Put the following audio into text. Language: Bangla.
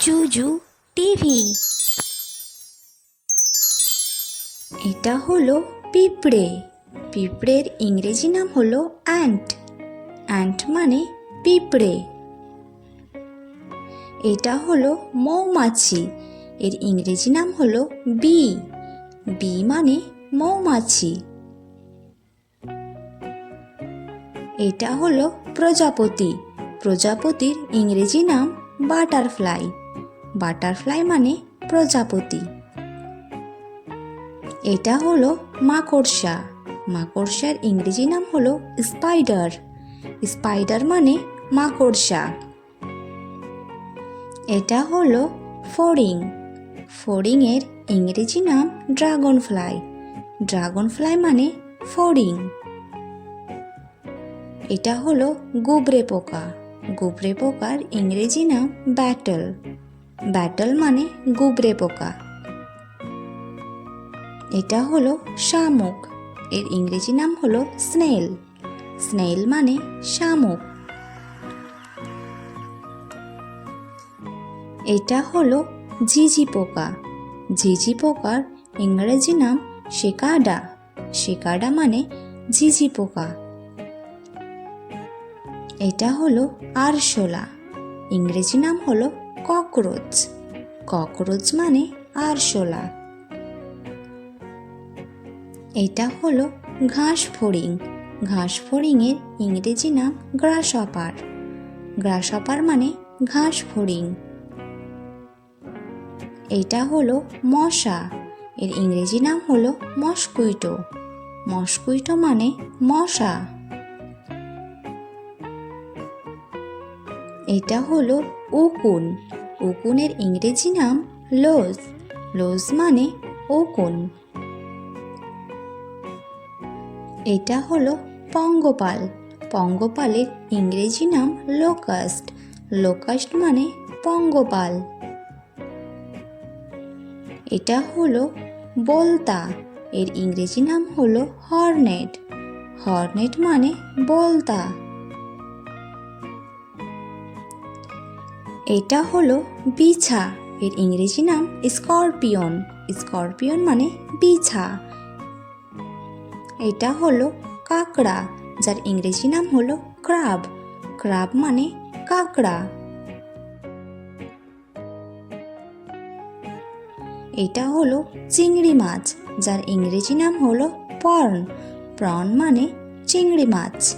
জুজু টিভি। এটা হলো পিঁপড়ে। পিঁপড়ের ইংরেজি নাম হলো অ্যান্ট। অ্যান্ট মানে পিঁপড়ে। এটা হলো মৌমাছি। এর ইংরেজি নাম হলো বি। বি মানে মৌমাছি। এটা হলো প্রজাপতি। প্রজাপতির ইংরেজি নাম বাটারফ্লাই। বাটারফ্লাই মানে প্রজাপতি। এটা হলো মাকড়সা। মাকড়সার ইংরেজি নাম হলো স্পাইডার। স্পাইডার মানে মাকড়সা। এটা হলো ফড়িং। ফড়িংয়ের ইংরেজি নাম ড্রাগন ফ্লাই। ড্রাগন ফ্লাই মানে ফড়িং। এটা হলো গুবরে পোকা। গুবরে পোকার ইংরেজি নাম ব্যাটল। ব্যাটল মানে গুবরে পোকা। এটা হলো শামুক। এর ইংরেজি নাম হলো স্নেল। স্নেল মানে শামুক। এটা হলো ঝিঝি পোকা। ঝিঝি পোকার ইংরেজি নাম সিকাডা। সিকাডা মানে ঝিঝি পোকা। এটা হলো আরশোলা। ইংরেজি নাম হলো ককরোচ। ককরোচ মানে আরশোলা। এটা হলো ঘাস ফড়িং। ঘাস ফড়িংয়ের ইংরেজি নাম গ্রাসহপার। গ্রাসহপার মানে ঘাস ফড়িং। এটা হলো মশা। এর ইংরেজি নাম হলো মসকুইটো। মসকুইটো মানে মশা। এটা হলো উকুন। উকুনের ইংরেজি নাম লোজ। লোজ মানে উকুন। এটা হলো পঙ্গপাল। পঙ্গপালের ইংরেজি নাম লোকাস্ট। লোকাস্ট মানে পঙ্গপাল। এটা হলো বলতা। এর ইংরেজি নাম হলো হর্নেট। হর্নেট মানে বলতা। এটা হলো বিছা। এর ইংরেজি নাম স্করপিয়ন। স্করপিয়ন মানে বিছা। এটা হলো কাকড়া, যার ইংরেজি নাম হলো ক্রাব। ক্রাব মানে কাকড়া। এটা হলো চিংড়ি মাছ, যার ইংরেজি নাম হলো প্রন। প্রন মানে চিংড়ি মাছ।